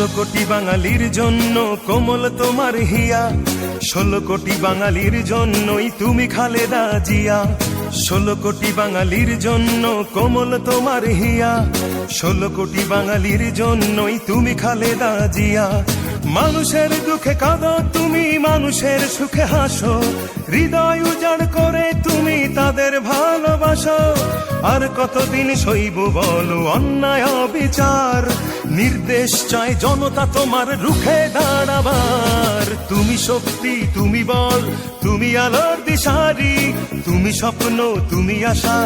16 কোটি বাঙালির জন্য কোমল তোমার হিয়া, 16 কোটি বাঙালির জন্যই তুমি খালেদা জিয়া। 16 কোটি বাঙালির জন্য কোমল তোমার হিয়া, 16 কোটি বাঙালির জন্যই তুমি খালেদা জিয়া। মানুষের দুঃখে কাঁদো তুমি, মানুষের সুখে হাসো, হৃদয় উজাড় করে তুমি তাদের ভালোবাসো। আর কতদিন সইব বলো অন্যায় অবিচার, নির্দেশ চায় জনতা তোমার রুখে দাঁড়াবার। তুমি শক্তি, তুমি বল, তুমি আলোর দিশারি, তুমি স্বপ্ন, তুমি আশা।